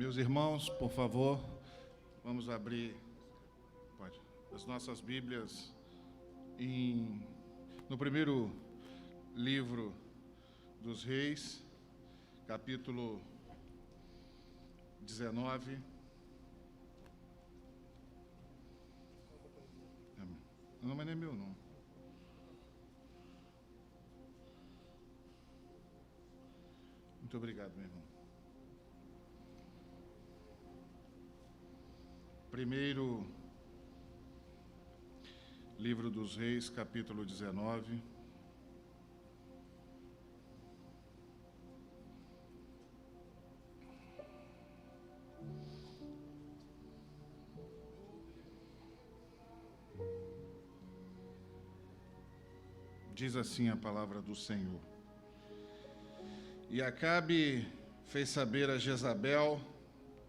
Meus irmãos, por favor, vamos abrir as nossas Bíblias no primeiro livro dos Reis, capítulo 19. Não, mas não é meu, não. Muito obrigado, meu irmão. Primeiro livro dos Reis, capítulo 19. Diz assim a palavra do Senhor. E Acabe fez saber a Jezabel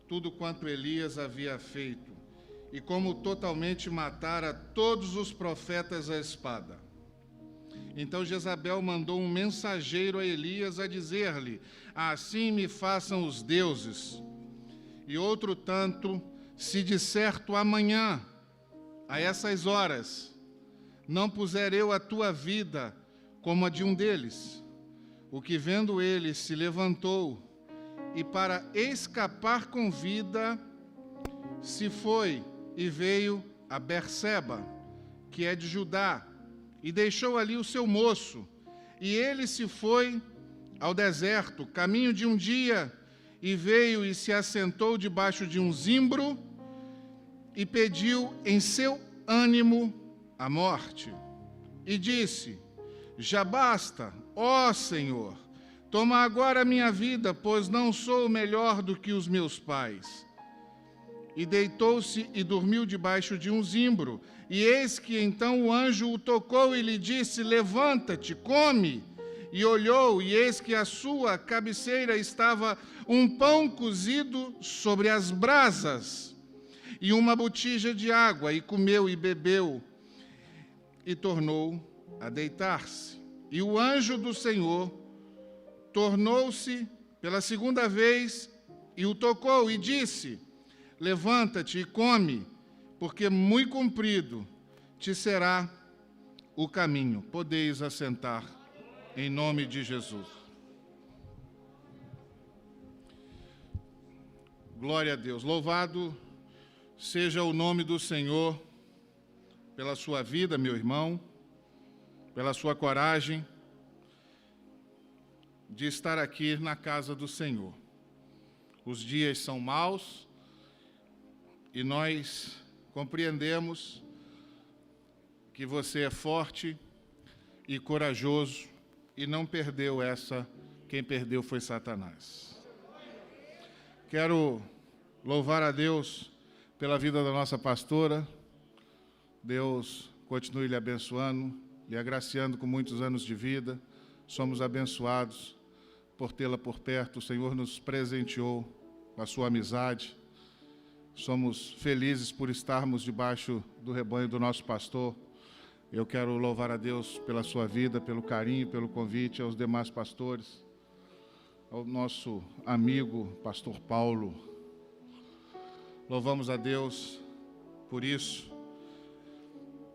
tudo quanto Elias havia feito, e como totalmente matara todos os profetas à espada. Então Jezabel mandou um mensageiro a Elias a dizer-lhe: assim me façam os deuses. E outro tanto, se de certo amanhã, a essas horas, não puser eu a tua vida como a de um deles. O que vendo ele se levantou, e para escapar com vida, se foi e veio a Berseba, que é de Judá, e deixou ali o seu moço. E ele se foi ao deserto, caminho de um dia, e veio e se assentou debaixo de um zimbro, e pediu em seu ânimo a morte. E disse: já basta, ó Senhor, toma agora a minha vida, pois não sou melhor do que os meus pais. E deitou-se e dormiu debaixo de um zimbro. E eis que então o anjo o tocou e lhe disse: levanta-te, come. E olhou, e eis que à sua cabeceira estava um pão cozido sobre as brasas, e uma botija de água, e comeu e bebeu, e tornou a deitar-se. E o anjo do Senhor tornou-se pela segunda vez e o tocou e disse: levanta-te e come, porque muito comprido te será o caminho. Podeis assentar, em nome de Jesus. Glória a Deus. Louvado seja o nome do Senhor pela sua vida, meu irmão, pela sua coragem de estar aqui na casa do Senhor. Os dias são maus e nós compreendemos que você é forte e corajoso e não perdeu essa. Quem perdeu foi Satanás. Quero louvar a Deus pela vida da nossa pastora. Deus continue lhe abençoando, lhe agraciando com muitos anos de vida. Somos abençoados por tê-la por perto. O Senhor nos presenteou com a sua amizade. Somos felizes por estarmos debaixo do rebanho do nosso pastor. Eu quero louvar a Deus pela sua vida, pelo carinho, pelo convite aos demais pastores, ao nosso amigo, pastor Paulo. Louvamos a Deus por isso.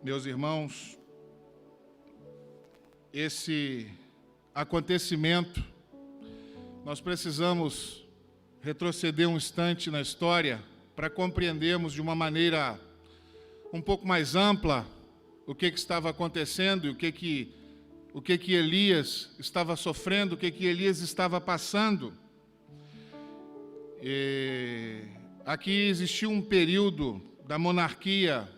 Meus irmãos, esse acontecimento, nós precisamos retroceder um instante na história para compreendermos de uma maneira um pouco mais ampla o que estava acontecendo e o que Elias estava sofrendo, o que Elias estava passando. Aqui existiu um período da monarquia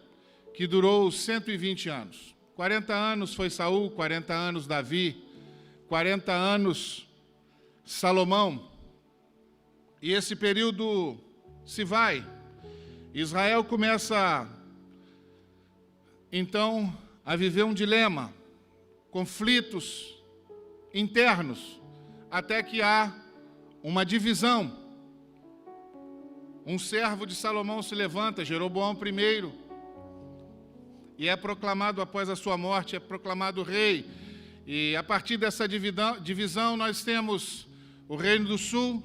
que durou 120 anos. 40 anos foi Saul, 40 anos Davi, 40 anos Salomão. E esse período se vai. Israel começa, então, a viver um dilema, conflitos internos, até que há uma divisão. Um servo de Salomão se levanta, Jeroboão I, e é proclamado, após a sua morte, é proclamado rei. E a partir dessa divisão nós temos o Reino do Sul,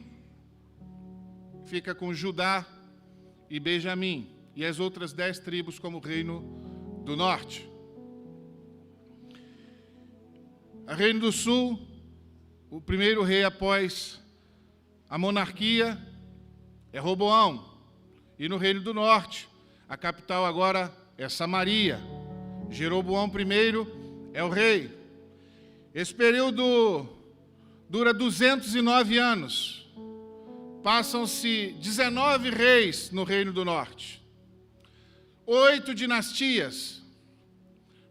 fica com Judá e Benjamim, e as outras 10 tribos como reino do norte. O reino do sul, o primeiro rei após a monarquia é Roboão, e no reino do norte, a capital agora é Samaria. Jeroboão I é o rei. Esse período dura 209 anos. Passam-se 19 reis no reino do norte. 8 dinastias,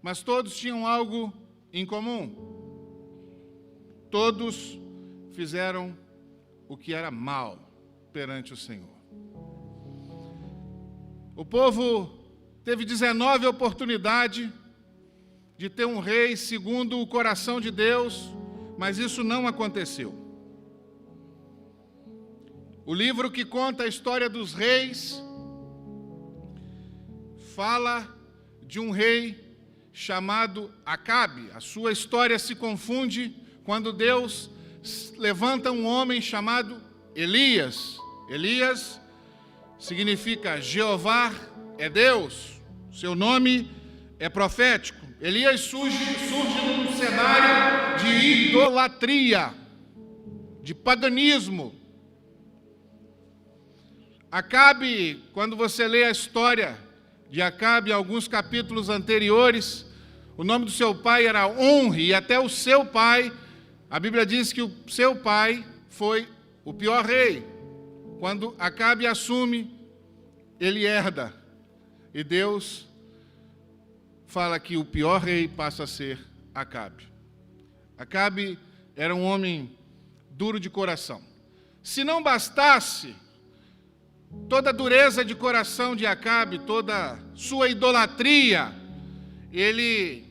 mas todos tinham algo em comum. Todos fizeram o que era mal perante o Senhor. O povo teve 19 oportunidades de ter um rei segundo o coração de Deus, mas isso não aconteceu. O livro que conta a história dos reis fala de um rei chamado Acabe. A sua história se confunde quando Deus levanta um homem chamado Elias. Elias significa Jeová é Deus, seu nome é profético. Elias surge num cenário de idolatria, de paganismo. Acabe, quando você lê a história de Acabe, alguns capítulos anteriores, o nome do seu pai era Onri, e até o seu pai, a Bíblia diz que o seu pai foi o pior rei. Quando Acabe assume, ele herda, e Deus fala que o pior rei passa a ser Acabe. Acabe era um homem duro de coração. Se não bastasse toda a dureza de coração de Acabe, toda sua idolatria, ele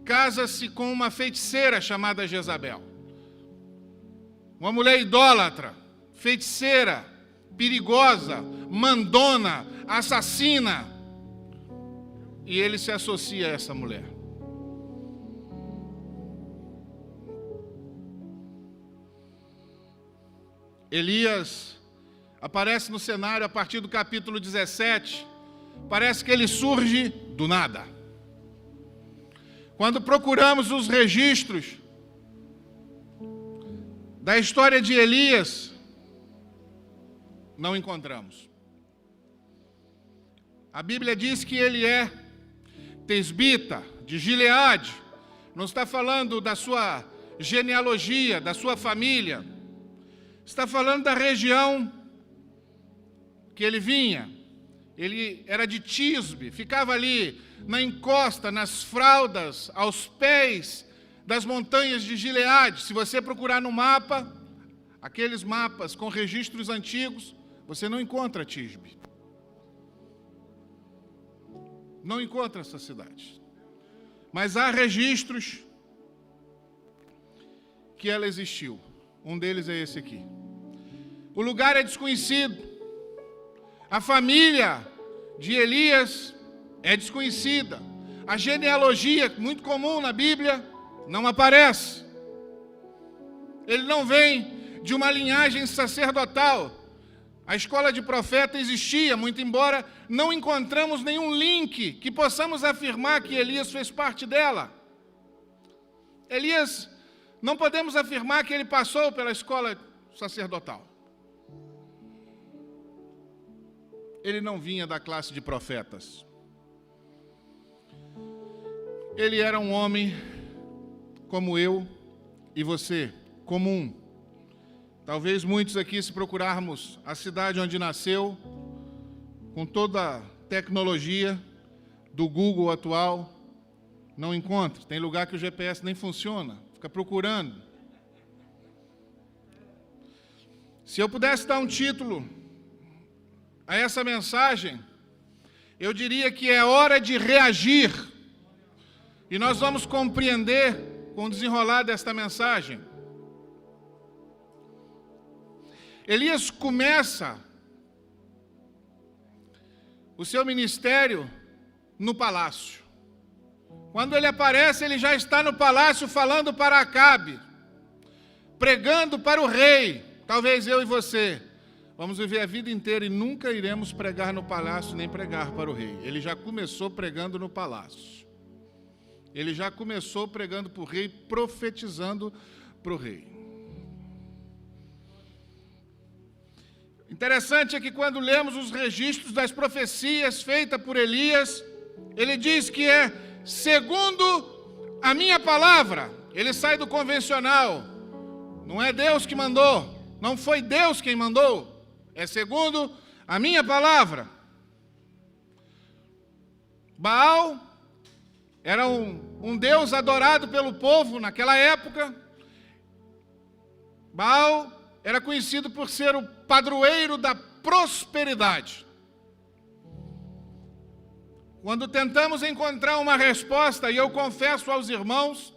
casa-se com uma feiticeira chamada Jezabel. Uma mulher idólatra, feiticeira, perigosa, mandona, assassina. E ele se associa a essa mulher. Elias aparece no cenário a partir do capítulo 17. Parece que ele surge do nada. Quando procuramos os registros da história de Elias, não encontramos. A Bíblia diz que ele é tesbita, de Gileade. Não está falando da sua genealogia, da sua família. Está falando da região que ele vinha. Ele era de Tisbe, ficava ali na encosta, nas fraldas, aos pés das montanhas de Gileade. Se você procurar no mapa, aqueles mapas com registros antigos, você não encontra Tisbe. Não encontra essa cidade. Mas há registros que ela existiu. Um deles é esse aqui. O lugar é desconhecido. A família de Elias é desconhecida. A genealogia, muito comum na Bíblia, não aparece. Ele não vem de uma linhagem sacerdotal. A escola de profeta existia, muito embora não encontramos nenhum link que possamos afirmar que Elias fez parte dela. Elias, não podemos afirmar que ele passou pela escola sacerdotal. Ele não vinha da classe de profetas. Ele era um homem como eu e você, comum. Talvez muitos aqui, se procurarmos a cidade onde nasceu, com toda a tecnologia do Google atual, não encontre. Tem lugar que o GPS nem funciona, fica procurando. Se eu pudesse dar um título a essa mensagem, eu diria que é hora de reagir. E nós vamos compreender com o desenrolar desta mensagem. Elias começa o seu ministério no palácio. Quando ele aparece, ele já está no palácio falando para Acabe, pregando para o rei. Talvez eu e você Vamos viver a vida inteira e nunca iremos pregar no palácio nem pregar para o rei. Ele já começou pregando no palácio. Ele já começou pregando para o rei, profetizando para o rei. Interessante é que quando lemos os registros das profecias feitas por Elias, ele diz que é segundo a minha palavra. Ele sai do convencional. Não é Deus que mandou. Não foi Deus quem mandou. É segundo a minha palavra. Baal era um deus adorado pelo povo naquela época. Baal era conhecido por ser o padroeiro da prosperidade. Quando tentamos encontrar uma resposta, e eu confesso aos irmãos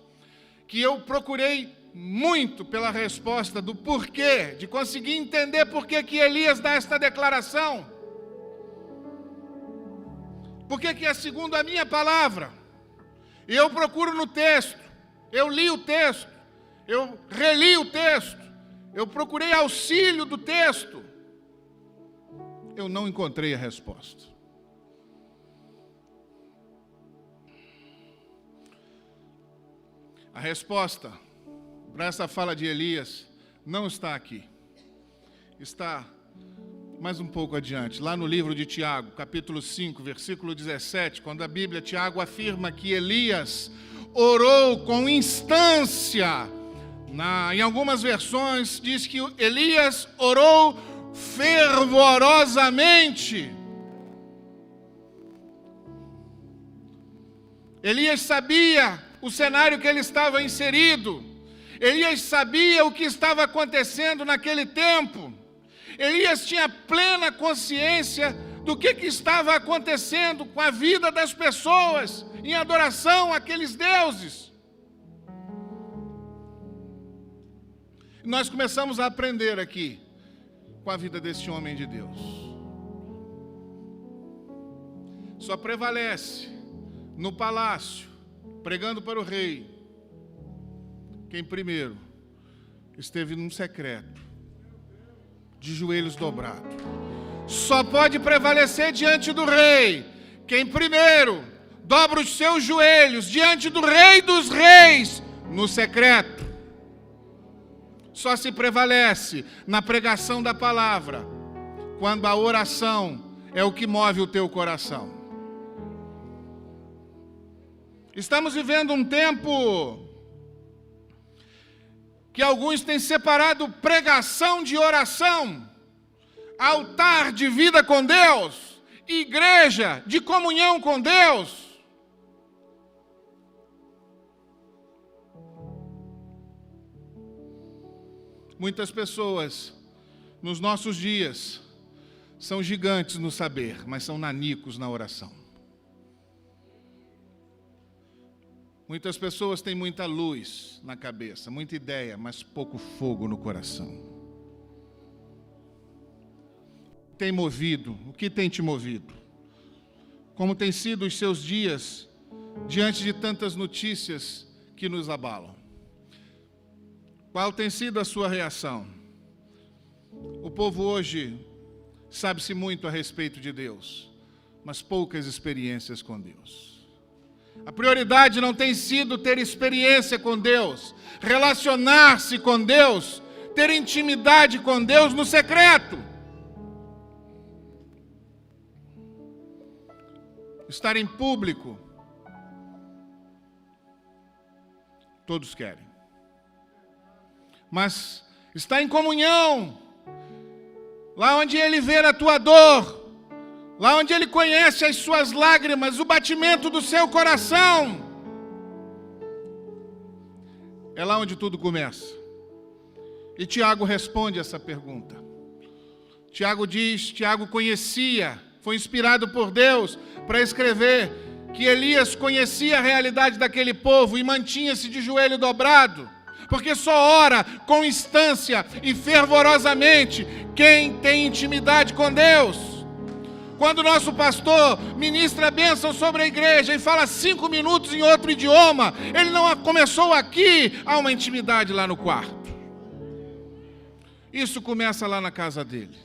que eu procurei muito pela resposta do porquê, de conseguir entender por que Elias dá esta declaração. Por que é segundo a minha palavra? E eu procuro no texto, eu li o texto, eu reli o texto, eu procurei auxílio do texto. Eu não encontrei a resposta. A resposta para essa fala de Elias não está aqui. Está mais um pouco adiante, lá no livro de Tiago, capítulo 5, versículo 17, quando a Bíblia, Tiago afirma que Elias orou com instância. Em algumas versões diz que Elias orou fervorosamente. Elias sabia o cenário que ele estava inserido. Elias sabia o que estava acontecendo naquele tempo. Elias tinha plena consciência do que estava acontecendo com a vida das pessoas em adoração àqueles deuses. Nós começamos a aprender aqui com a vida desse homem de Deus. Só prevalece no palácio, pregando para o rei, quem primeiro esteve num secreto, de joelhos dobrados. Só pode prevalecer diante do rei quem primeiro dobra os seus joelhos diante do Rei dos Reis, no secreto. Só se prevalece na pregação da palavra, quando a oração é o que move o teu coração. Estamos vivendo um tempo que alguns têm separado pregação de oração, altar de vida com Deus, igreja de comunhão com Deus. Muitas pessoas, nos nossos dias, são gigantes no saber, mas são nanicos na oração. Muitas pessoas têm muita luz na cabeça, muita ideia, mas pouco fogo no coração. Tem movido? O que tem te movido? Como têm sido os seus dias diante de tantas notícias que nos abalam? Qual tem sido a sua reação? O povo hoje sabe-se muito a respeito de Deus, mas poucas experiências com Deus. A prioridade não tem sido ter experiência com Deus, relacionar-se com Deus, ter intimidade com Deus no secreto. Estar em público, todos querem. Mas estar em comunhão, lá onde Ele vê a tua dor, lá onde Ele conhece as suas lágrimas, o batimento do seu coração, é lá onde tudo começa. E Tiago responde essa pergunta. Tiago conhecia, foi inspirado por Deus para escrever que Elias conhecia a realidade daquele povo e mantinha-se de joelho dobrado, porque só ora com instância e fervorosamente quem tem intimidade com Deus. Quando o nosso pastor ministra a bênção sobre a igreja e fala 5 minutos em outro idioma, ele não começou aqui, há uma intimidade lá no quarto. Isso começa lá na casa dele.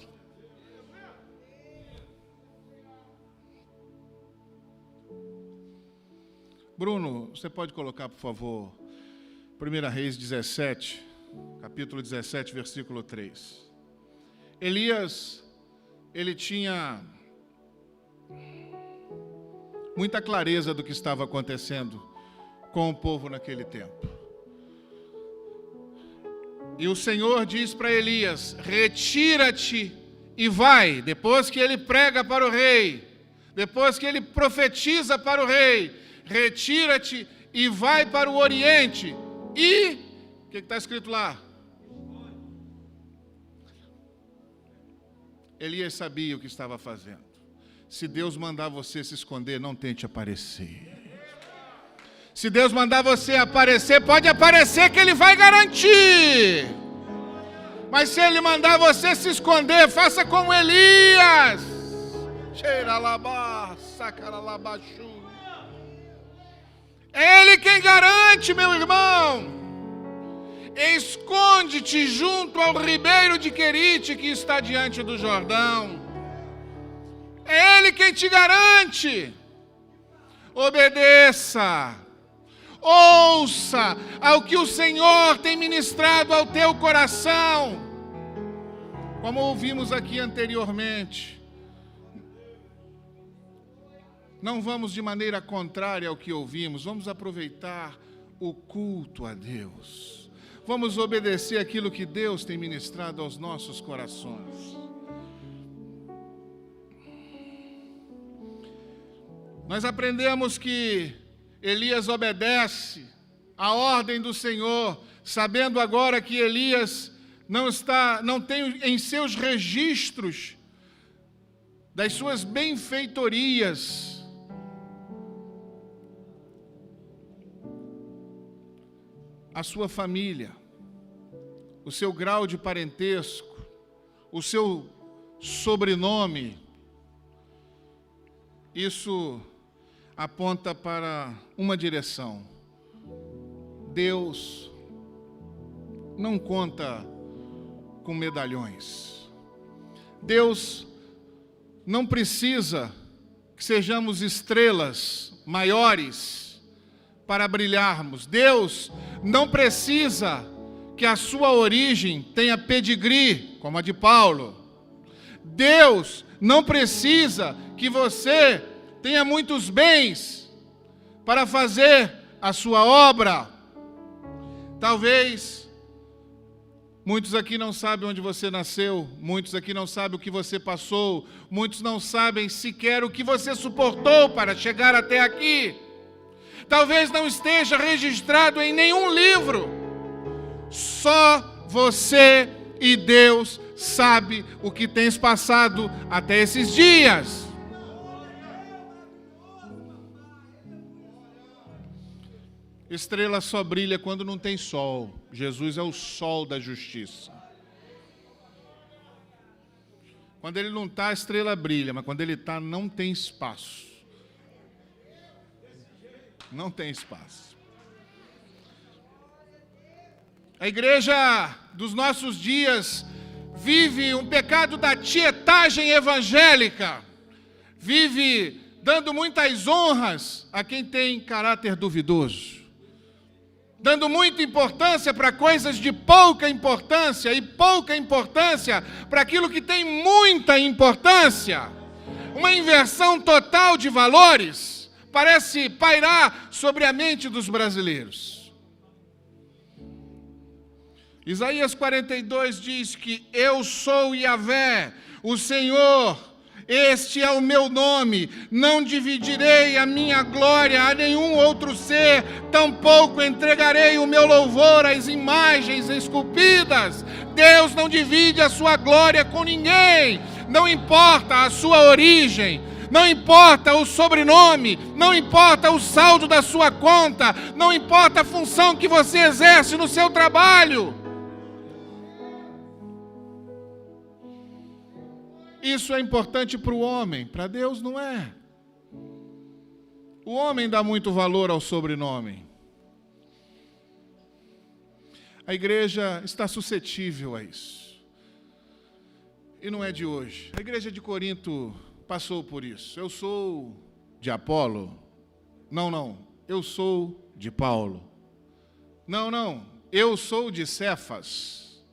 Bruno, você pode colocar, por favor, 1 Reis 17, capítulo 17, versículo 3. Elias, ele tinha muita clareza do que estava acontecendo com o povo naquele tempo. E o Senhor diz para Elias: retira-te e vai. Depois que ele prega para o rei, depois que ele profetiza para o rei, retira-te e vai para o Oriente. E, o que está escrito lá? Elias sabia o que estava fazendo. Se Deus mandar você se esconder, não tente aparecer. Se Deus mandar você aparecer, pode aparecer que Ele vai garantir. Mas se Ele mandar você se esconder, faça como Elias. É Ele quem garante, meu irmão. Esconde-te junto ao ribeiro de Querite, que está diante do Jordão. É Ele quem te garante. Obedeça. Ouça ao que o Senhor tem ministrado ao teu coração. Como ouvimos aqui anteriormente, não vamos de maneira contrária ao que ouvimos, vamos aproveitar o culto a Deus. Vamos obedecer aquilo que Deus tem ministrado aos nossos corações. Nós aprendemos que Elias obedece à ordem do Senhor, sabendo agora que Elias não tem em seus registros das suas benfeitorias a sua família, o seu grau de parentesco, o seu sobrenome. Isso aponta para uma direção. Deus não conta com medalhões. Deus não precisa que sejamos estrelas maiores para brilharmos. Deus não precisa que a sua origem tenha pedigree, como a de Paulo. Deus não precisa que você tenha muitos bens para fazer a sua obra. Talvez muitos aqui não sabem onde você nasceu, muitos aqui não sabem o que você passou, muitos não sabem sequer o que você suportou para chegar até aqui. Talvez não esteja registrado em nenhum livro. Só você e Deus sabe o que tens passado até esses dias. Estrela só brilha quando não tem sol. Jesus é o sol da justiça. Quando Ele não está, a estrela brilha, mas quando Ele está, não tem espaço. Não tem espaço. A igreja dos nossos dias vive um pecado da tietagem evangélica. Vive dando muitas honras a quem tem caráter duvidoso. Dando muita importância para coisas de pouca importância e pouca importância para aquilo que tem muita importância. Uma inversão total de valores parece pairar sobre a mente dos brasileiros. Isaías 42 diz que eu sou Yahvé, o Senhor, este é o meu nome, não dividirei a minha glória a nenhum outro ser, tampouco entregarei o meu louvor às imagens esculpidas. Deus não divide a sua glória com ninguém, não importa a sua origem, não importa o sobrenome, não importa o saldo da sua conta, não importa a função que você exerce no seu trabalho. Isso é importante para o homem, para Deus não é. O homem dá muito valor ao sobrenome. A igreja está suscetível a isso. E não é de hoje. A igreja de Corinto passou por isso. Eu sou de Apolo? Não. eu sou de Paulo. Não, eu sou de Cefas.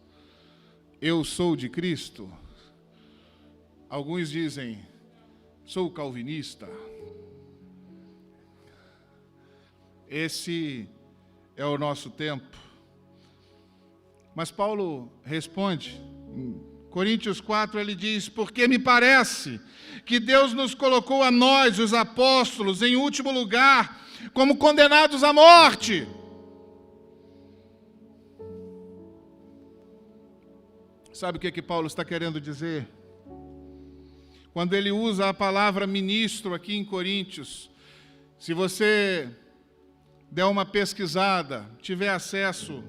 Eu sou de Cristo. Alguns dizem, sou calvinista. Esse é o nosso tempo. Mas Paulo responde, em Coríntios 4, ele diz, porque me parece que Deus nos colocou a nós, os apóstolos, em último lugar, como condenados à morte. Sabe o que Paulo está querendo dizer? Quando ele usa a palavra ministro aqui em Coríntios, se você der uma pesquisada, tiver acesso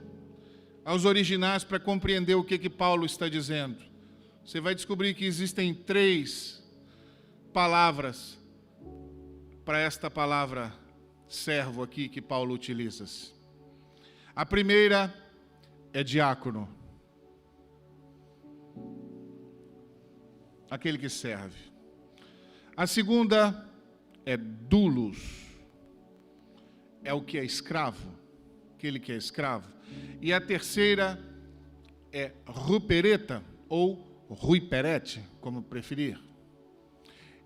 aos originais para compreender o que Paulo está dizendo, você vai descobrir que existem 3 palavras para esta palavra servo aqui que Paulo utiliza. A primeira é diácono. Aquele que serve. A segunda é doulos. É o que é escravo. Aquele que é escravo. E a terceira é rupereta, ou ruiperete, como preferir.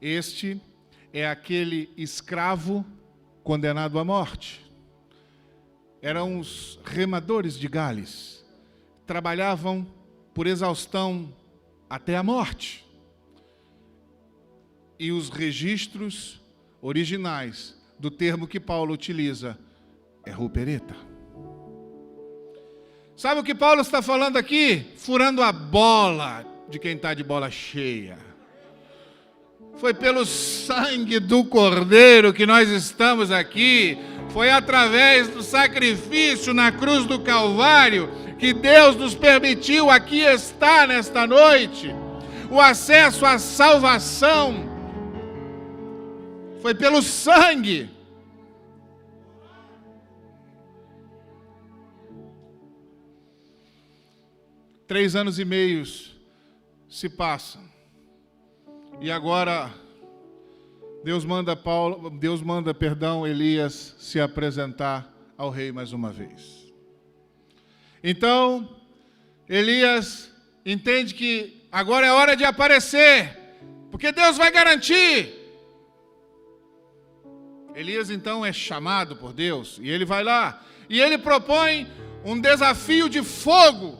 Este é aquele escravo condenado à morte. Eram os remadores de Gales. Trabalhavam por exaustão até a morte. E os registros originais do termo que Paulo utiliza é rupereta. Sabe o que Paulo está falando aqui? Furando a bola de quem está de bola cheia. Foi pelo sangue do Cordeiro que nós estamos aqui. Foi através do sacrifício na cruz do Calvário que Deus nos permitiu aqui estar nesta noite. O acesso à salvação foi pelo sangue. Três anos e meio se passam. E agora Deus manda Elias se apresentar ao rei mais uma vez. Então, Elias entende que agora é hora de aparecer, porque Deus vai garantir. Elias então é chamado por Deus e ele vai lá e ele propõe um desafio de fogo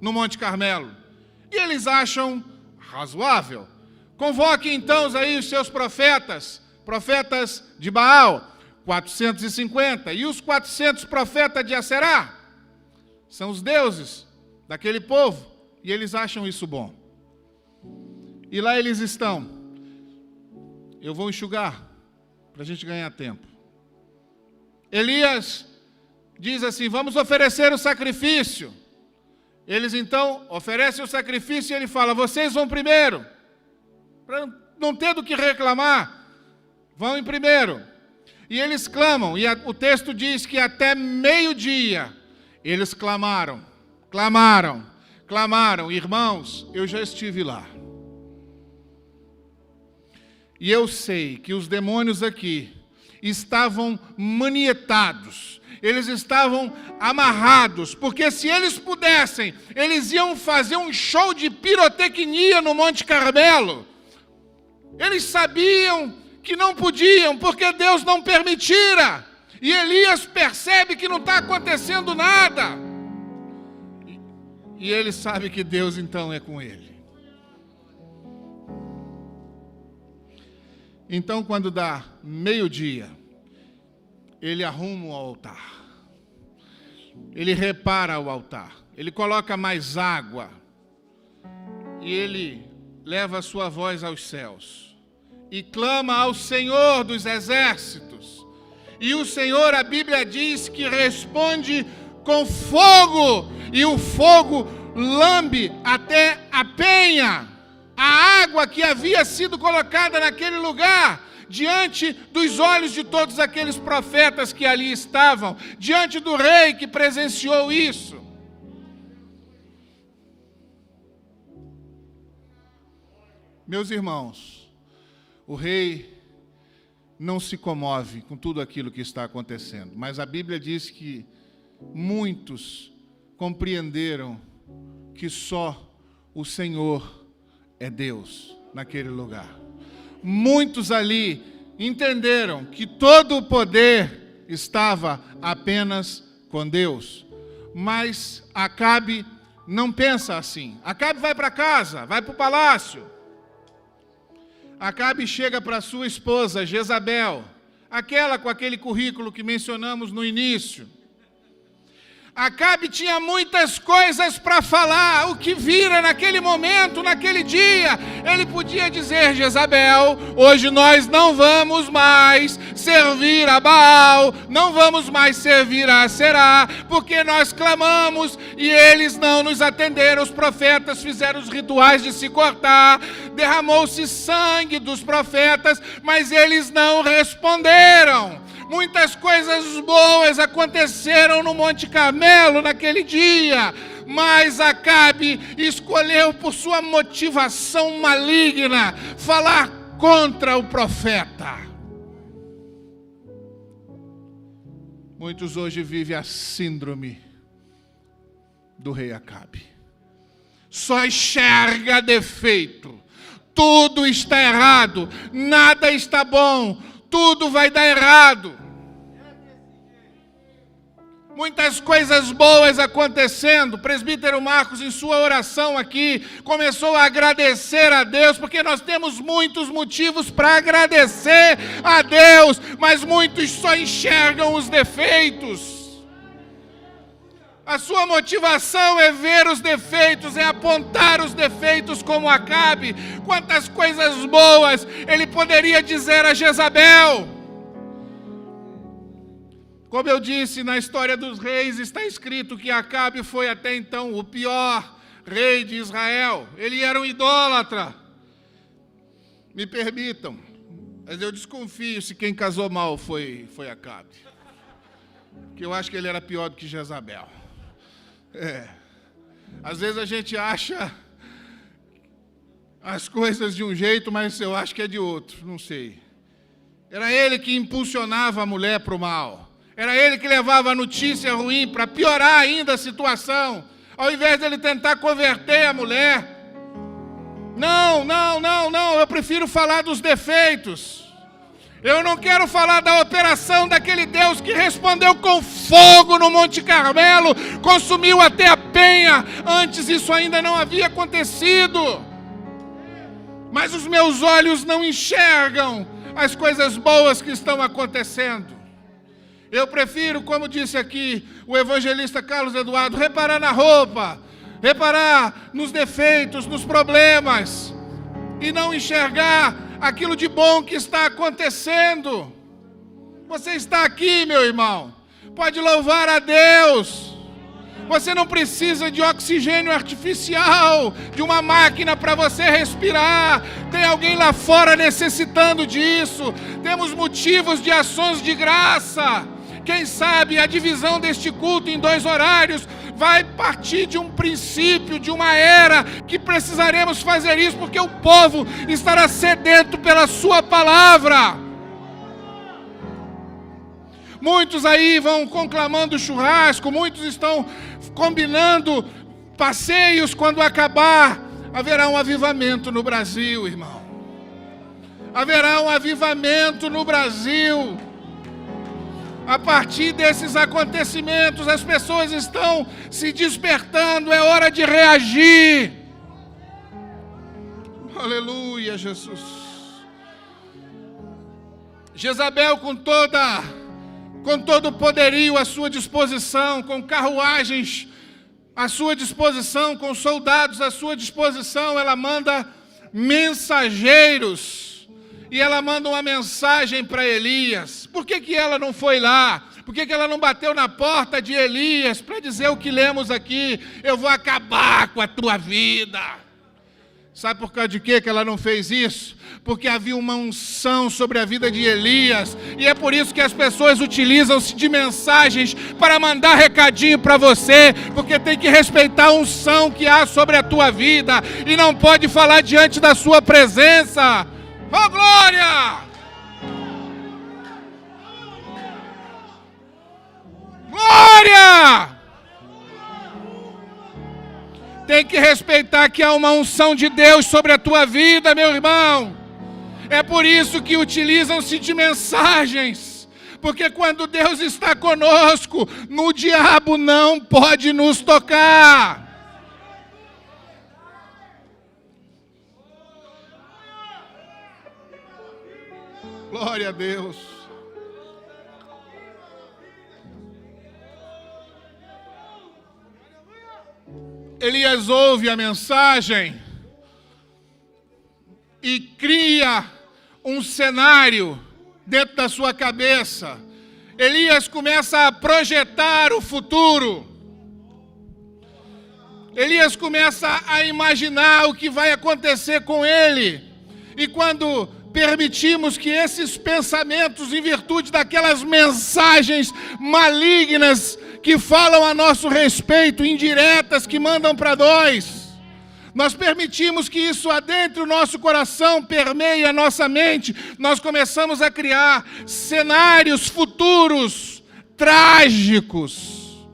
no Monte Carmelo. E eles acham razoável. Convoque então aí os seus profetas de Baal, 450, e os 400 profetas de Aserá, são os deuses daquele povo, e eles acham isso bom. E lá eles estão. Eu vou enxugar, para a gente ganhar tempo. Elias diz assim, vamos oferecer o sacrifício. Eles então oferecem o sacrifício e ele fala, vocês vão primeiro. Para não ter do que reclamar, vão em primeiro. E eles clamam, e o texto diz que até meio-dia eles clamaram. Irmãos, eu já estive lá. E eu sei que os demônios aqui estavam manietados, eles estavam amarrados, porque se eles pudessem, eles iam fazer um show de pirotecnia no Monte Carmelo. Eles sabiam que não podiam, porque Deus não permitira. E Elias percebe que não está acontecendo nada. E ele sabe que Deus então é com ele. Então, quando dá meio-dia, ele arruma o altar. Ele repara o altar. Ele coloca mais água. E ele leva a sua voz aos céus e clama ao Senhor dos exércitos. E o Senhor, a Bíblia diz que responde com fogo, e o fogo lambe até a penha, a água que havia sido colocada naquele lugar, diante dos olhos de todos aqueles profetas que ali estavam, diante do rei que presenciou isso. Meus irmãos, o rei não se comove com tudo aquilo que está acontecendo. Mas a Bíblia diz que muitos compreenderam que só o Senhor é Deus naquele lugar. Muitos ali entenderam que todo o poder estava apenas com Deus. Mas Acabe não pensa assim. Acabe vai para casa, vai para o palácio. Acabe chega para sua esposa, Jezabel, aquela com aquele currículo que mencionamos no início. Acabe tinha muitas coisas para falar, o que vira naquele momento, naquele dia. Ele podia dizer: Jezabel, hoje nós não vamos mais servir a Baal, não vamos mais servir a Aserá, porque nós clamamos e eles não nos atenderam. Os profetas fizeram os rituais de se cortar, derramou-se sangue dos profetas, mas eles não responderam. Muitas coisas boas aconteceram no Monte Carmelo naquele dia, mas Acabe escolheu por sua motivação maligna falar contra o profeta. Muitos hoje vivem a síndrome do rei Acabe. Só enxerga defeito, tudo está errado, nada está bom, tudo vai dar errado. Muitas coisas boas acontecendo. O presbítero Marcos, em sua oração aqui, começou a agradecer a Deus, porque nós temos muitos motivos para agradecer a Deus, mas muitos só enxergam os defeitos. A sua motivação é ver os defeitos, é apontar os defeitos como Acabe. Quantas coisas boas ele poderia dizer a Jezabel. Como eu disse, na história dos reis está escrito que Acabe foi até então o pior rei de Israel. Ele era um idólatra. Me permitam, mas eu desconfio se quem casou mal foi Acabe. Porque eu acho que ele era pior do que Jezabel. Às vezes a gente acha as coisas de um jeito, mas eu acho que é de outro, não sei. Era ele que impulsionava a mulher para o mal. Era ele que levava a notícia ruim para piorar ainda a situação, ao invés de ele tentar converter a mulher. Não, eu prefiro falar dos defeitos. Eu não quero falar da operação daquele Deus que respondeu com fogo no Monte Carmelo, consumiu até a penha. Antes isso ainda não havia acontecido. Mas os meus olhos não enxergam as coisas boas que estão acontecendo. Eu prefiro, como disse aqui o evangelista Carlos Eduardo, reparar na roupa, reparar nos defeitos, nos problemas, e não enxergar aquilo de bom que está acontecendo. Você está aqui, meu irmão, pode louvar a Deus. Você não precisa de oxigênio artificial, de uma máquina para você respirar. Tem alguém lá fora necessitando disso. Temos motivos de ações de graça. Quem sabe a divisão deste culto em 2 horários vai partir de um princípio, de uma era, que precisaremos fazer isso, porque o povo estará sedento pela sua palavra. Muitos aí vão conclamando churrasco, muitos estão combinando passeios. Quando acabar, haverá um avivamento no Brasil, irmão. Haverá um avivamento no Brasil. A partir desses acontecimentos, as pessoas estão se despertando, é hora de reagir. Aleluia, Jesus. Jezabel, com todo o poderio à sua disposição, com carruagens à sua disposição, com soldados à sua disposição, ela manda mensageiros. E ela manda uma mensagem para Elias. Por que ela não foi lá? Por que ela não bateu na porta de Elias para dizer o que lemos aqui? Eu vou acabar com a tua vida. Sabe por causa de que ela não fez isso? Porque havia uma unção sobre a vida de Elias. E é por isso que as pessoas utilizam-se de mensagens para mandar recadinho para você. Porque tem que respeitar a unção que há sobre a tua vida. E não pode falar diante da sua presença. Oh, glória! Glória! Tem que respeitar que há uma unção de Deus sobre a tua vida, meu irmão. É por isso que utilizam-se de mensagens. Porque quando Deus está conosco, o diabo não pode nos tocar. Glória a Deus. Elias ouve a mensagem e cria um cenário dentro da sua cabeça. Elias começa a projetar o futuro. Elias começa a imaginar o que vai acontecer com ele. E quando permitimos que esses pensamentos, em virtude daquelas mensagens malignas que falam a nosso respeito, indiretas que mandam para nós permitimos que isso adentre o nosso coração, permeie a nossa mente, nós começamos a criar cenários futuros trágicos.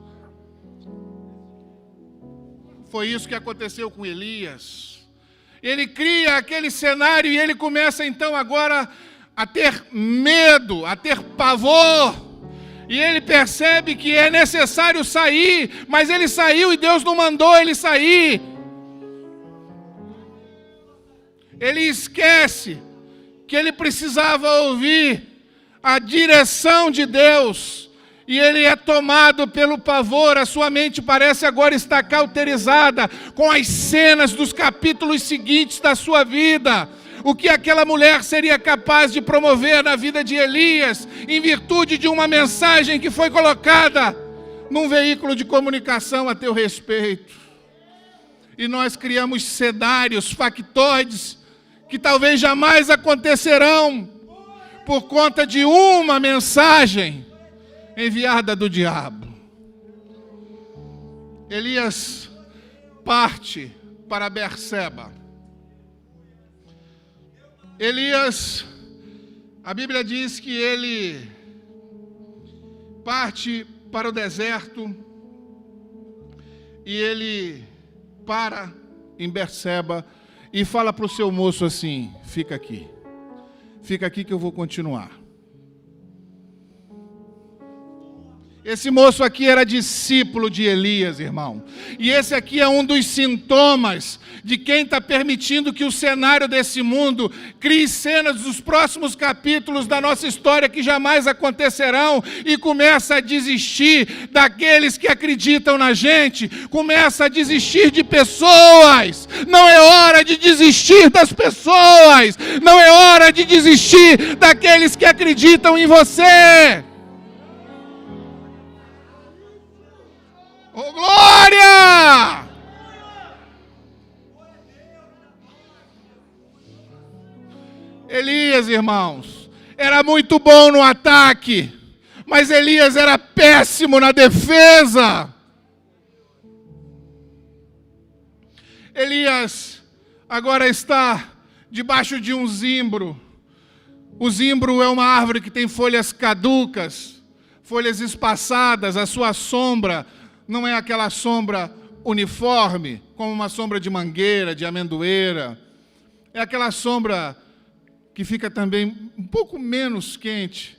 Foi isso que aconteceu com Elias. Ele cria aquele cenário e ele começa então agora a ter medo, a ter pavor. E ele percebe que é necessário sair, mas ele saiu e Deus não mandou ele sair. Ele esquece que ele precisava ouvir a direção de Deus. E ele é tomado pelo pavor, a sua mente parece agora estar cauterizada com as cenas dos capítulos seguintes da sua vida. O que aquela mulher seria capaz de promover na vida de Elias, em virtude de uma mensagem que foi colocada num veículo de comunicação a teu respeito. E nós criamos cenários, factoides, que talvez jamais acontecerão, por conta de uma mensagem enviada do diabo. Elias parte para Berseba. Elias, a Bíblia diz que ele parte para o deserto e ele para em Berseba e fala para o seu moço assim: fica aqui que eu vou continuar. Esse moço aqui era discípulo de Elias, irmão. E esse aqui é um dos sintomas de quem está permitindo que o cenário desse mundo crie cenas dos próximos capítulos da nossa história que jamais acontecerão e começa a desistir daqueles que acreditam na gente, começa a desistir de pessoas. Não é hora de desistir das pessoas, não é hora de desistir daqueles que acreditam em você. Oh, glória! Elias, irmãos, era muito bom no ataque, mas Elias era péssimo na defesa. Elias agora está debaixo de um zimbro. O zimbro é uma árvore que tem folhas caducas, folhas espaçadas, a sua sombra não é aquela sombra uniforme, como uma sombra de mangueira, de amendoeira. É aquela sombra que fica também um pouco menos quente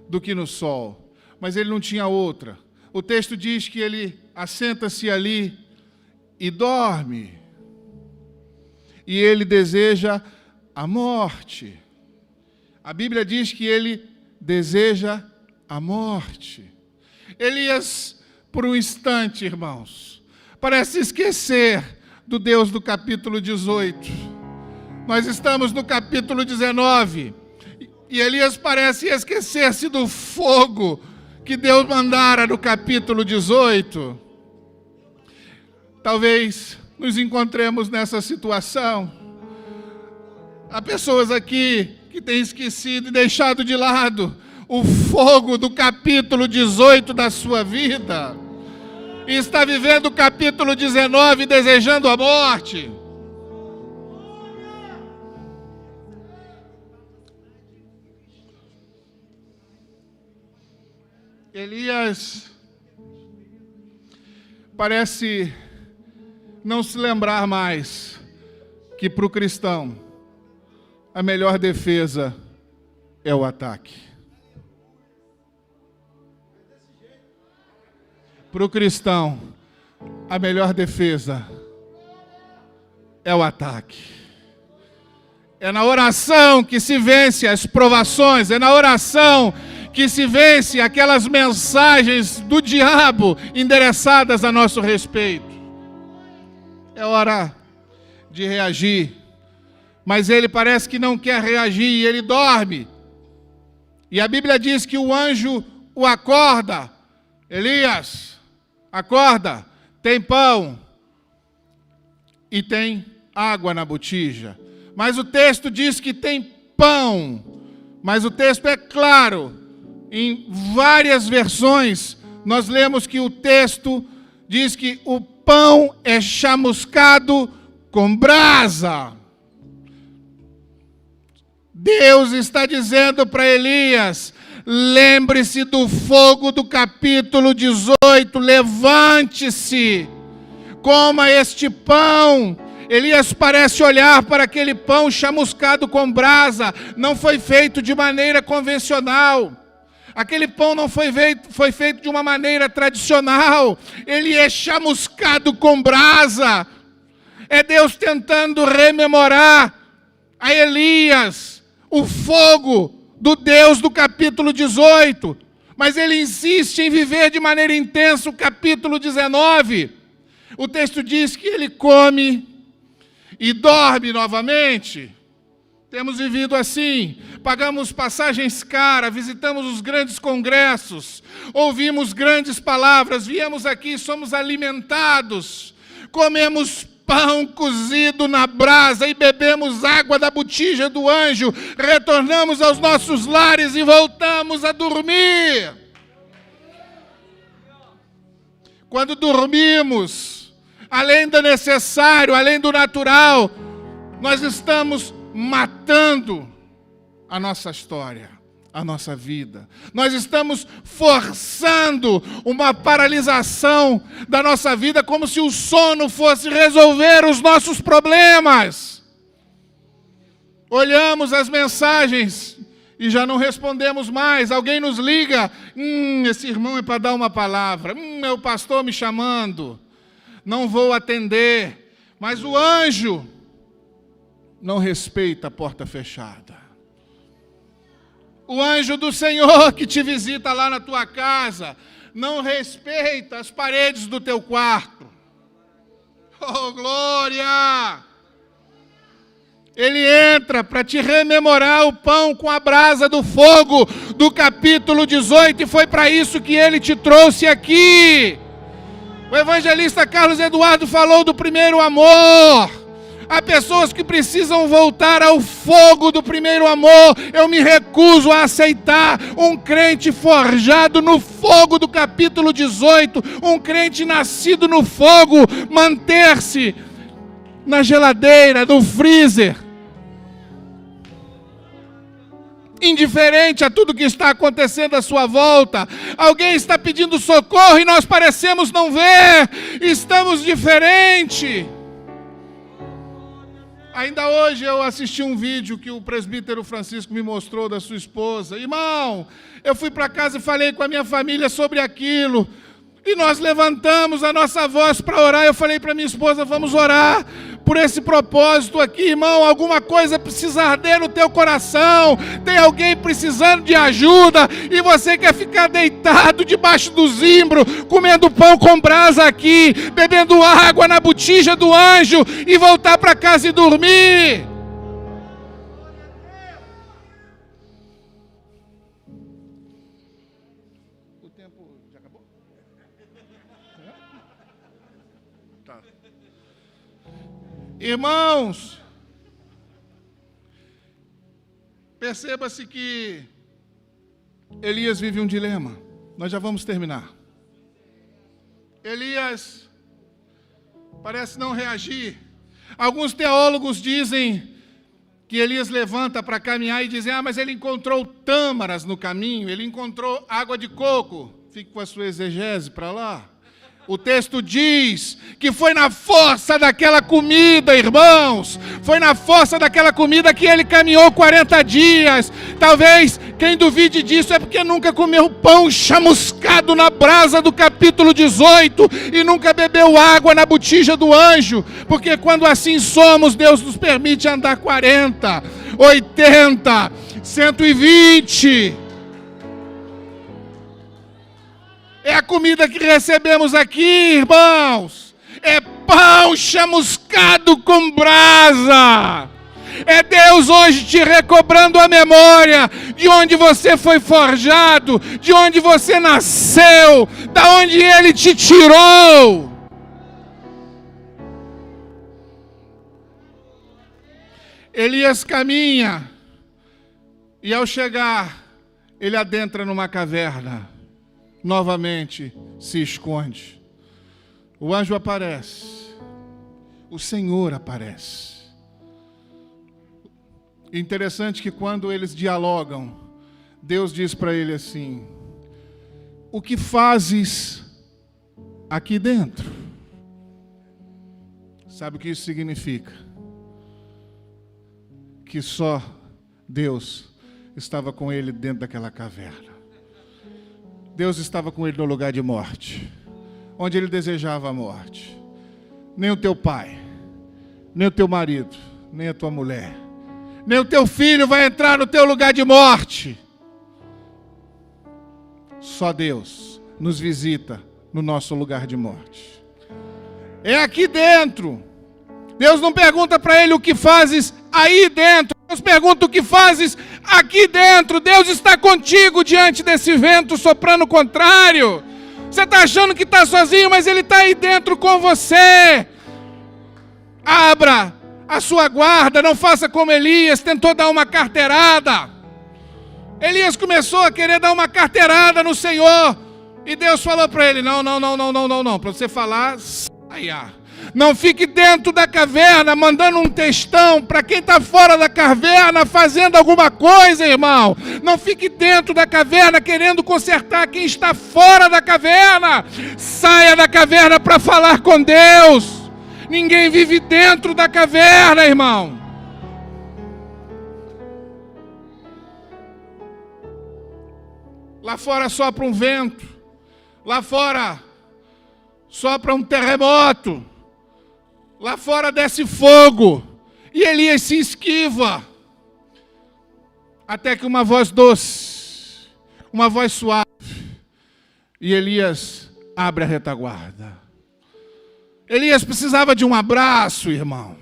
do que no sol. Mas ele não tinha outra. O texto diz que ele assenta-se ali e dorme. E ele deseja a morte. A Bíblia diz que ele deseja a morte. Elias, por um instante, irmãos, parece esquecer do Deus do capítulo 18. Nós estamos no capítulo 19. E Elias parece esquecer-se do fogo que Deus mandara no capítulo 18. Talvez nos encontremos nessa situação. Há pessoas aqui que têm esquecido e deixado de lado o fogo do capítulo 18 da sua vida, e está vivendo o capítulo 19 desejando a morte. Elias parece não se lembrar mais que para o cristão a melhor defesa é o ataque. Para o cristão, a melhor defesa é o ataque. É na oração que se vence as provações, é na oração que se vence aquelas mensagens do diabo endereçadas a nosso respeito. É hora de reagir, mas ele parece que não quer reagir e ele dorme. E a Bíblia diz que o anjo o acorda. Elias, acorda, tem pão e tem água na botija. Mas o texto diz que tem pão, mas o texto é claro. Em várias versões, nós lemos que o texto diz que o pão é chamuscado com brasa. Deus está dizendo para Elias, lembre-se do fogo do capítulo 18, levante-se, coma este pão. Elias parece olhar para aquele pão chamuscado com brasa, não foi feito de maneira convencional. Aquele pão não foi feito de uma maneira tradicional, ele é chamuscado com brasa. É Deus tentando rememorar a Elias o fogo do Deus do capítulo 18, mas ele insiste em viver de maneira intensa o capítulo 19. O texto diz que ele come e dorme novamente. Temos vivido assim, pagamos passagens caras, visitamos os grandes congressos, ouvimos grandes palavras, viemos aqui, somos alimentados, comemos pão cozido na brasa e bebemos água da botija do anjo, retornamos aos nossos lares e voltamos a dormir. Quando dormimos, além do necessário, além do natural, nós estamos matando a nossa história, a nossa vida. Nós estamos forçando uma paralisação da nossa vida como se o sono fosse resolver os nossos problemas. Olhamos as mensagens e já não respondemos mais. Alguém nos liga, esse irmão é para dar uma palavra, é o pastor me chamando, não vou atender. Mas o anjo não respeita a porta fechada. O anjo do Senhor que te visita lá na tua casa não respeita as paredes do teu quarto. Oh, glória! Ele entra para te rememorar o pão com a brasa do fogo do capítulo 18 e foi para isso que ele te trouxe aqui. O evangelista Carlos Eduardo falou do primeiro amor. Há pessoas que precisam voltar ao fogo do primeiro amor. Eu me recuso a aceitar um crente forjado no fogo do capítulo 18, um crente nascido no fogo, manter-se na geladeira, no freezer, indiferente a tudo que está acontecendo à sua volta. Alguém está pedindo socorro e nós parecemos não ver. Estamos diferentes. Ainda hoje eu assisti um vídeo que o presbítero Francisco me mostrou da sua esposa. Irmão, eu fui para casa e falei com a minha família sobre aquilo. E nós levantamos a nossa voz para orar. Eu falei para minha esposa, vamos orar por esse propósito aqui, irmão. Alguma coisa precisa arder no teu coração. Tem alguém precisando de ajuda. E você quer ficar deitado debaixo do zimbro, comendo pão com brasa aqui, bebendo água na botija do anjo e voltar para casa e dormir. O tempo já acabou? Tá. Irmãos, perceba-se que Elias vive um dilema. Nós já vamos terminar. Elias parece não reagir. Alguns teólogos dizem que Elias levanta para caminhar e dizem, mas ele encontrou tâmaras no caminho, ele encontrou água de coco. Fique com a sua exegese para lá. O texto diz que foi na força daquela comida, irmãos. Foi na força daquela comida que ele caminhou 40 dias. Talvez quem duvide disso é porque nunca comeu pão chamuscado na brasa do capítulo 18 e nunca bebeu água na botija do anjo. Porque quando assim somos, Deus nos permite andar 40, 80, 120. É a comida que recebemos aqui, irmãos. É pão chamuscado com brasa. É Deus hoje te recobrando a memória de onde você foi forjado, de onde você nasceu, da onde Ele te tirou. Elias caminha e ao chegar, ele adentra numa caverna. Novamente se esconde. O anjo aparece. O Senhor aparece. Interessante que quando eles dialogam, Deus diz para ele assim: o que fazes aqui dentro? Sabe o que isso significa? Que só Deus estava com ele dentro daquela caverna. Deus estava com ele no lugar de morte, onde ele desejava a morte. Nem o teu pai, nem o teu marido, nem a tua mulher, nem o teu filho vai entrar no teu lugar de morte. Só Deus nos visita no nosso lugar de morte. É aqui dentro. Deus não pergunta para ele o que fazes aí dentro. Deus pergunta o que fazes aqui dentro. Deus está contigo diante desse vento soprando contrário. Você está achando que está sozinho, mas Ele está aí dentro com você. Abra a sua guarda, não faça como Elias, tentou dar uma carteirada. Elias começou a querer dar uma carteirada no Senhor. E Deus falou para ele: não. Para você falar, saia. Não fique dentro da caverna mandando um textão para quem está fora da caverna fazendo alguma coisa, irmão. Não fique dentro da caverna querendo consertar quem está fora da caverna. Saia da caverna para falar com Deus. Ninguém vive dentro da caverna, irmão. Lá fora sopra um vento. Lá fora sopra um terremoto. Lá fora desce fogo, e Elias se esquiva, até que uma voz doce, uma voz suave, e Elias abre a retaguarda. Elias precisava de um abraço, irmão.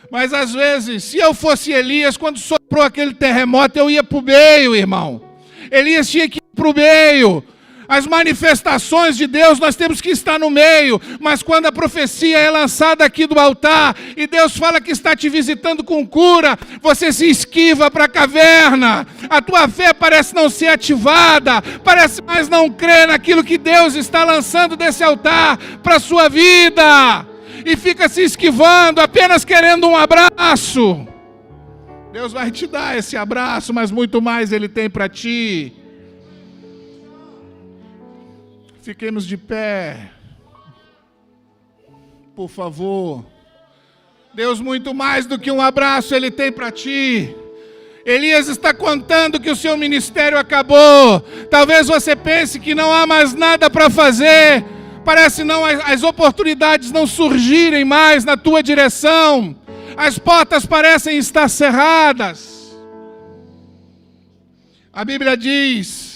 Mas às vezes, se eu fosse Elias, quando soprou aquele terremoto, eu ia para o meio, irmão. Elias tinha que ir para o meio. As manifestações de Deus, nós temos que estar no meio. Mas quando a profecia é lançada aqui do altar, e Deus fala que está te visitando com cura, você se esquiva para a caverna. A tua fé parece não ser ativada, parece mais não crer naquilo que Deus está lançando desse altar para a sua vida. E fica se esquivando, apenas querendo um abraço. Deus vai te dar esse abraço, mas muito mais Ele tem para ti. Fiquemos de pé, por favor. Deus, muito mais do que um abraço Ele tem para ti. Elias está contando que o seu ministério acabou. Talvez você pense que não há mais nada para fazer. Parece não, as oportunidades não surgirem mais na tua direção. As portas parecem estar cerradas. A Bíblia diz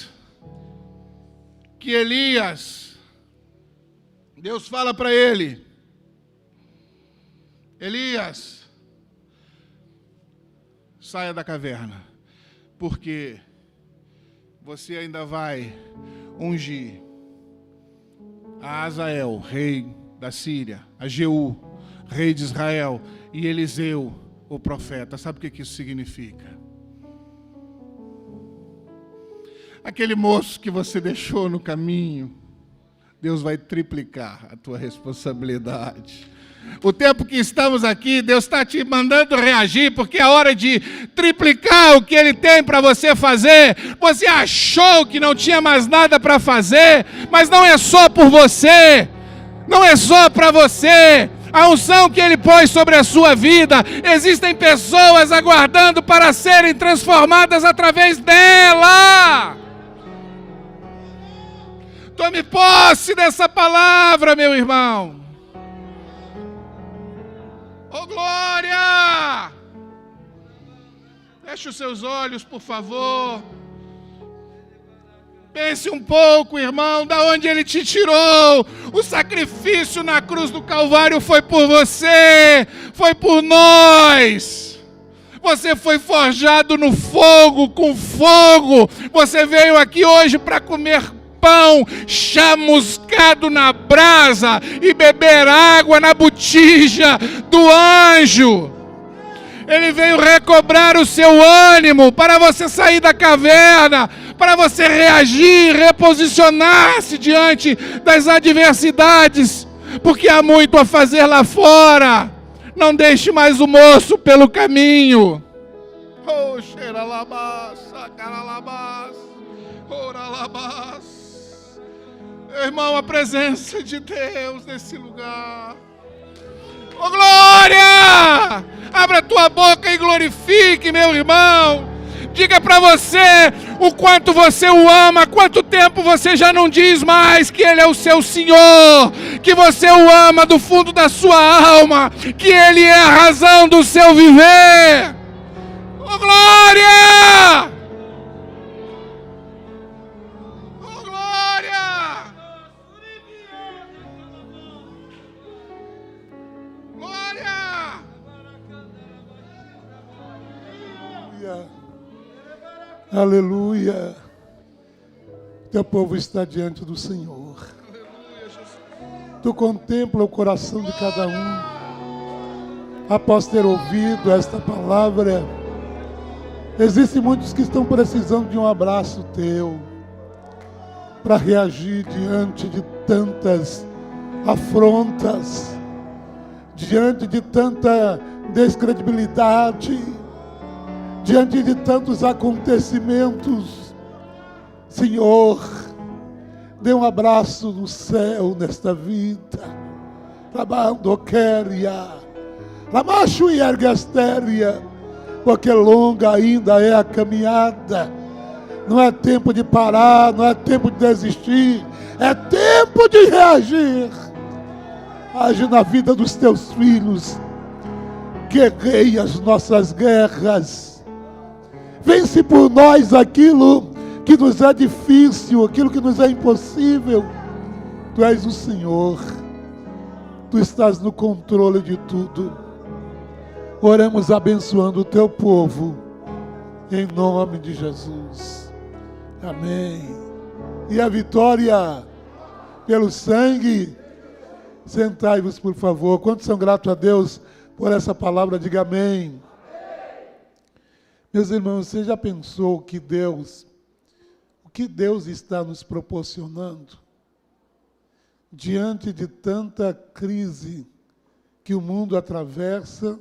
que Elias, Deus fala para ele: Elias, saia da caverna, porque você ainda vai ungir a Azael, rei da Síria, a Jeú, rei de Israel, e Eliseu, o profeta. Sabe o que isso significa? Aquele moço que você deixou no caminho, Deus vai triplicar a tua responsabilidade. O tempo que estamos aqui, Deus está te mandando reagir, porque é hora de triplicar o que Ele tem para você fazer. Você achou que não tinha mais nada para fazer, mas não é só por você. Não é só para você. A unção que Ele pôs sobre a sua vida, existem pessoas aguardando para serem transformadas através dela. Tome posse dessa palavra, meu irmão. Oh, glória! Feche os seus olhos, por favor. Pense um pouco, irmão, da onde Ele te tirou. O sacrifício na cruz do Calvário foi por você, foi por nós. Você foi forjado no fogo, com fogo. Você veio aqui hoje para comer pão chamuscado na brasa e beber água na botija do anjo. Ele veio recobrar o seu ânimo para você sair da caverna, para você reagir, reposicionar-se diante das adversidades, porque há muito a fazer lá fora. Não deixe mais o moço pelo caminho. Oh, xeralabás, sacaralabás, oralabás. Irmão, a presença de Deus nesse lugar. Oh, glória! Abra a tua boca e glorifique, meu irmão. Diga para você o quanto você o ama, quanto tempo você já não diz mais que Ele é o seu Senhor, que você o ama do fundo da sua alma, que Ele é a razão do seu viver. Oh, glória! Oh, glória! Glória! Aleluia. Teu povo está diante do Senhor. Tu contempla o coração de cada um. Após ter ouvido esta palavra, existem muitos que estão precisando de um abraço teu para reagir diante de tantas afrontas, diante de tanta descredibilidade, diante de tantos acontecimentos. Senhor, dê um abraço no céu nesta vida. Lamacho e ergastéria, porque longa ainda é a caminhada. Não é tempo de parar, não é tempo de desistir, é tempo de reagir. Age na vida dos teus filhos, guerreia as nossas guerras. Vence por nós aquilo que nos é difícil, aquilo que nos é impossível. Tu és o Senhor, Tu estás no controle de tudo. Oramos abençoando o Teu povo, em nome de Jesus. Amém. E a vitória pelo sangue. Sentai-vos, por favor. Quantos são gratos a Deus por essa palavra? Diga amém. Meus irmãos, você já pensou que o que Deus está nos proporcionando? Diante de tanta crise que o mundo atravessa,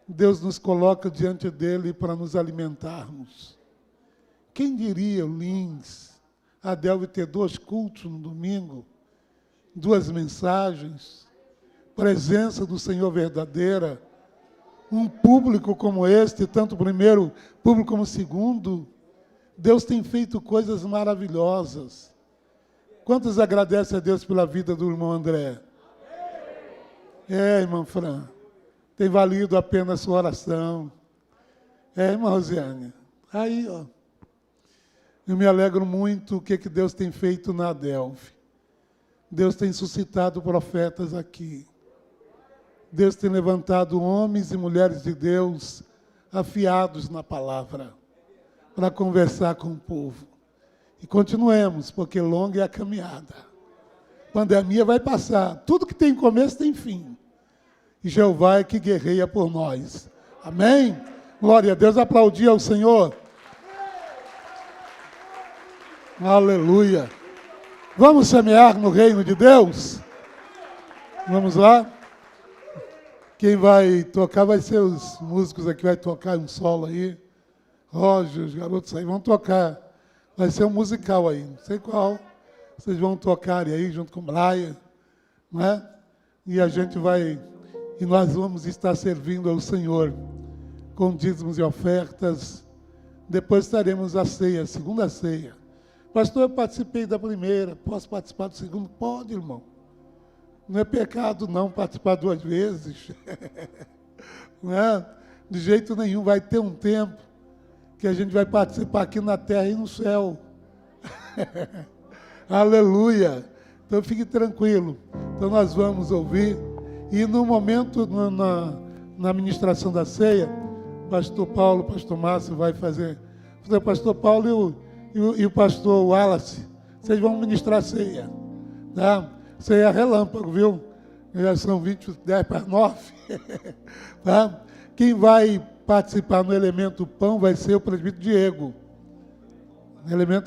Deus nos coloca diante dele para nos alimentarmos. Quem diria, o Lins, deve ter 2 cultos no domingo, 2 mensagens, presença do Senhor verdadeira, um público como este, tanto o primeiro público como o segundo. Deus tem feito coisas maravilhosas. Quantos agradecem a Deus pela vida do irmão André? Irmã Fran, tem valido a pena a sua oração. Irmã Rosiane, aí, ó. Eu me alegro muito o que Deus tem feito na Adelphi. Deus tem suscitado profetas aqui. Deus tem levantado homens e mulheres de Deus afiados na palavra para conversar com o povo. E continuemos, porque longa é a caminhada. A pandemia vai passar. Tudo que tem começo tem fim. E Jeová é que guerreia por nós. Amém? Glória a Deus. Aplaudir ao Senhor. Aleluia. Vamos semear no reino de Deus? Vamos lá? Quem vai tocar vai ser os músicos aqui, vai tocar um solo aí. Roger, os garotos aí vão tocar. Vai ser um musical aí, não sei qual. Vocês vão tocar aí junto com o Brian. não é? E nós vamos estar servindo ao Senhor com dízimos e ofertas. Depois estaremos a ceia, a segunda ceia. Pastor, eu participei da primeira, posso participar do segundo? Pode, irmão. Não é pecado não participar 2 vezes. Não é? De jeito nenhum. Vai ter um tempo que a gente vai participar aqui na terra e no céu. Aleluia. Então fique tranquilo. Então nós vamos ouvir. E no momento, na ministração da ceia, pastor Paulo, pastor Márcio vai fazer. O pastor Paulo e o pastor Wallace, vocês vão ministrar a ceia. Tá? Ceia relâmpago, viu? Já são 10 para 9. Tá? Quem vai participar no elemento pão vai ser o presbítero Diego. No elemento